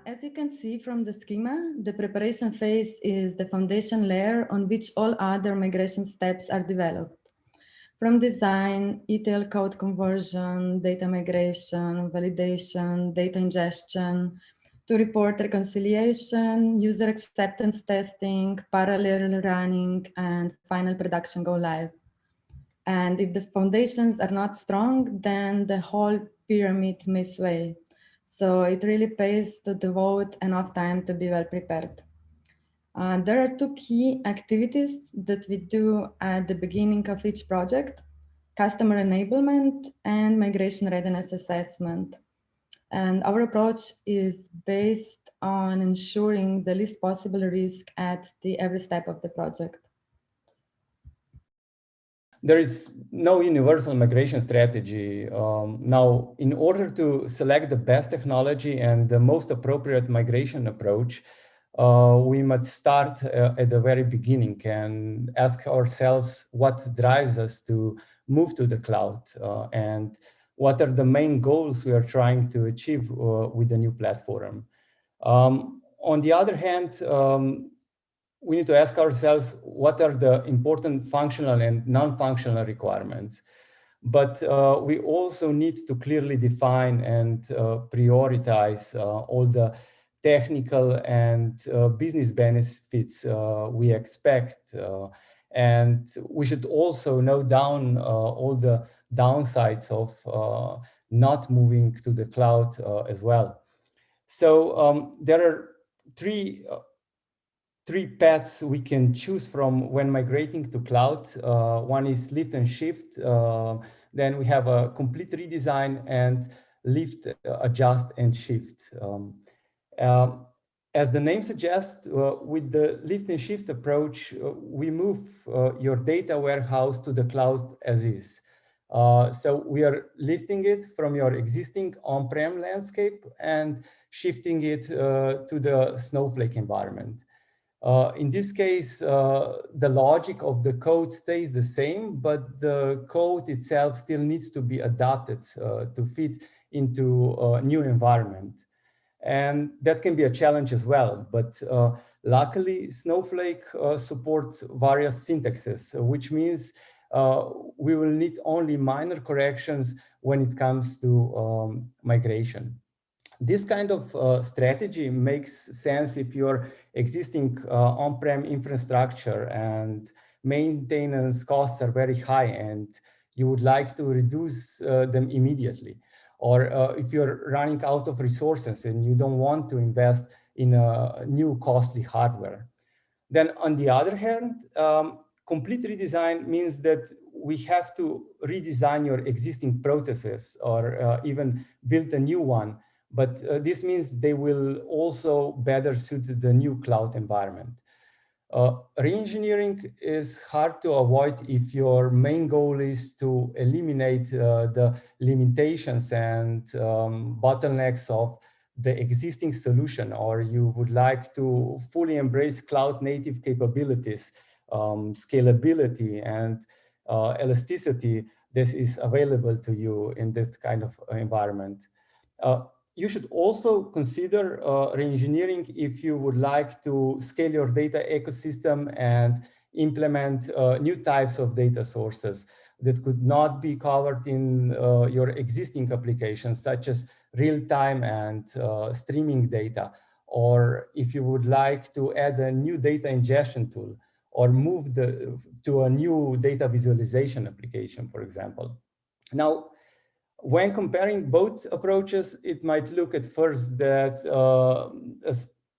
As you can see from the schema, the preparation phase is the foundation layer on which all other migration steps are developed. From design, ETL code conversion, data migration, validation, data ingestion, to report reconciliation, user acceptance testing, parallel running, and final production go live. And if the foundations are not strong, then the whole pyramid may sway. So it really pays to devote enough time to be well prepared. There are two key activities that we do at the beginning of each project: customer enablement and migration readiness assessment. And our approach is based on ensuring the least possible risk at every step of the project. There is no universal migration strategy. Now, in order to select the best technology and the most appropriate migration approach, we must start at the very beginning and ask ourselves what drives us to move to the cloud and what are the main goals we are trying to achieve with the new platform. On the other hand, we need to ask ourselves what are the important functional and non-functional requirements. But we also need to clearly define and prioritize all the technical and business benefits we expect. And we should also note down all the downsides of not moving to the cloud as well. So there are three paths we can choose from when migrating to cloud. One is lift and shift. Then we have a complete redesign and lift, adjust, and shift. As the name suggests, with the lift and shift approach, we move your data warehouse to the cloud as is. So we are lifting it from your existing on-prem landscape and shifting it to the Snowflake environment. In this case, the logic of the code stays the same, but the code itself still needs to be adapted to fit into a new environment. And that can be a challenge as well. But luckily, Snowflake supports various syntaxes, which means we will need only minor corrections when it comes to migration. This kind of strategy makes sense if your existing on-prem infrastructure and maintenance costs are very high and you would like to reduce them immediately. Or if you're running out of resources and you don't want to invest in a new costly hardware. Then on the other hand, complete redesign means that we have to redesign your existing processes or even build a new one. But this means they will also better suit the new cloud environment. Re-engineering is hard to avoid if your main goal is to eliminate the limitations and bottlenecks of the existing solution, or you would like to fully embrace cloud native capabilities, scalability, and elasticity that is available to you in that kind of environment. You should also consider re-engineering if you would like to scale your data ecosystem and implement new types of data sources that could not be covered in your existing applications, such as real-time and streaming data, or if you would like to add a new data ingestion tool or move to a new data visualization application, for example. Now, when comparing both approaches, it might look at first that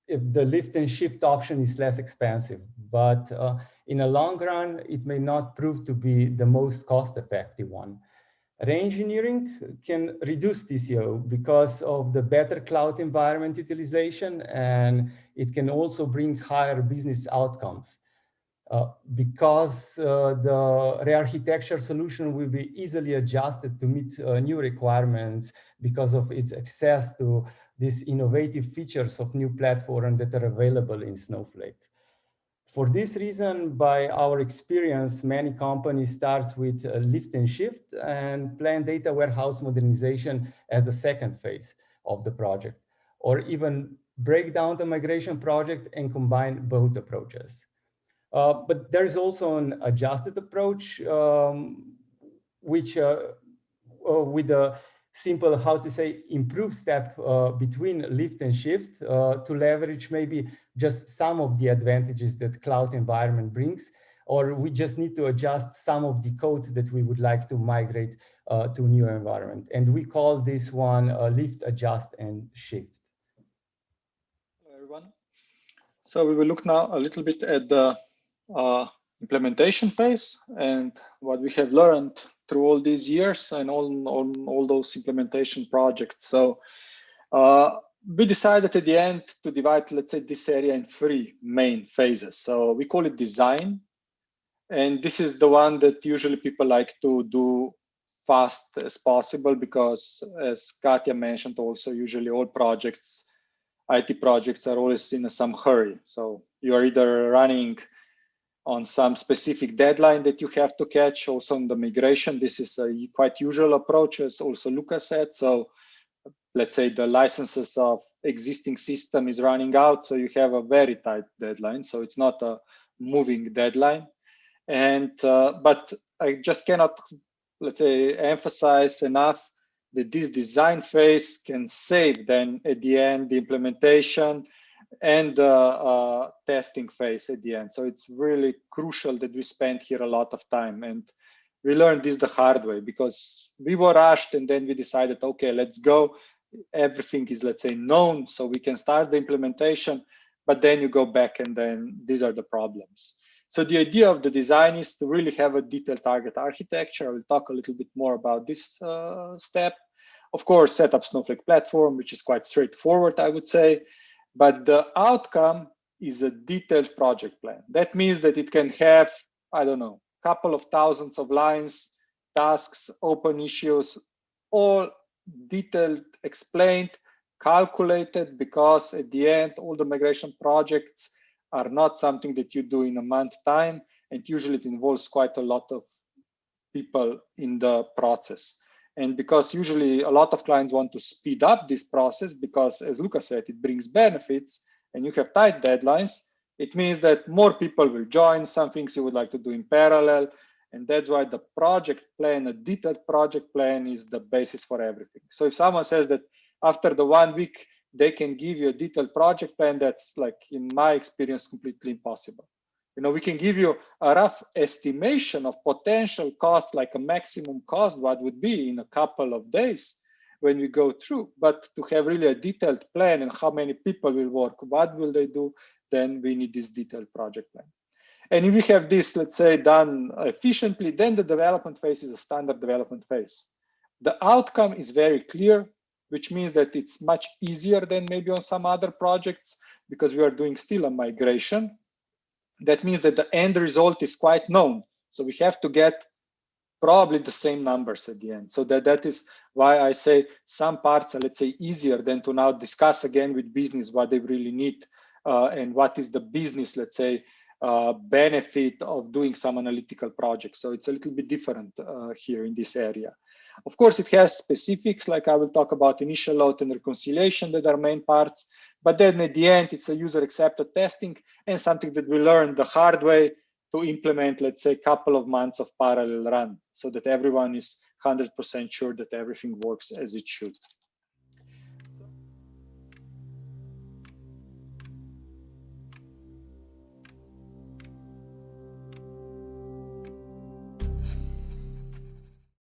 if the lift and shift option is less expensive, but in a long run, it may not prove to be the most cost-effective one. Re-engineering can reduce TCO because of the better cloud environment utilization, and it can also bring higher business outcomes. Because the re-architecture solution will be easily adjusted to meet new requirements because of its access to these innovative features of new platforms that are available in Snowflake. For this reason, by our experience, many companies start with lift and shift and plan data warehouse modernization as the second phase of the project, or even break down the migration project and combine both approaches. But there's also an adjusted approach, which with a simple, how to say, improve step between lift and shift to leverage maybe just some of the advantages that cloud environment brings, or we just need to adjust some of the code that we would like to migrate to new environment. And we call this one lift, adjust, and shift. Hello, everyone. So we will look now a little bit at the implementation phase and what we have learned through all these years and all those implementation projects. So we decided at the end to divide, let's say, this area in 3 main phases. So we call it design. And this is the one that usually people like to do fast as possible, because as Katja mentioned also, usually all projects, IT projects, are always in some hurry. So you are either running on some specific deadline that you have to catch. Also on the migration, this is a quite usual approach, as also Lucas said. So let's say the licenses of existing system is running out, so you have a very tight deadline. So it's not a moving deadline. And but I just cannot, let's say, emphasize enough that this design phase can save then at the end the implementation and the testing phase at the end. So it's really crucial that we spend here a lot of time. And we learned this the hard way, because we were rushed and then we decided, okay, let's go. Everything is, let's say, known, so we can start the implementation, but then you go back and then these are the problems. So the idea of the design is to really have a detailed target architecture. I will talk a little bit more about this step. Of course, set up Snowflake platform, which is quite straightforward, I would say. But the outcome is a detailed project plan. That means that it can have, I don't know, a couple of thousands of lines, tasks, open issues, all detailed, explained, calculated, because at the end, all the migration projects are not something that you do in a month time, and usually it involves quite a lot of people in the process. And because usually a lot of clients want to speed up this process, because as Lucas said, it brings benefits and you have tight deadlines, it means that more people will join, some things you would like to do in parallel. And that's why the project plan, a detailed project plan, is the basis for everything. So if someone says that after the 1 week, they can give you a detailed project plan, that's, like, in my experience, completely impossible. You know, we can give you a rough estimation of potential costs, like a maximum cost, what would be in a couple of days when we go through. But to have really a detailed plan and how many people will work, what will they do, then we need this detailed project plan. And if we have this, let's say, done efficiently, then the development phase is a standard development phase. The outcome is very clear, which means that it's much easier than maybe on some other projects, because we are doing still a migration. That means that the end result is quite known. So we have to get probably the same numbers at the end. So that is why I say some parts are, let's say, easier than to now discuss again with business what they really need and what is the business, let's say, benefit of doing some analytical projects. So it's a little bit different here in this area. Of course, it has specifics, like I will talk about initial load and reconciliation, that are main parts. But then at the end, it's a user-accepted testing and something that we learned the hard way to implement, let's say, a couple of months of parallel run, so that everyone is 100% sure that everything works as it should.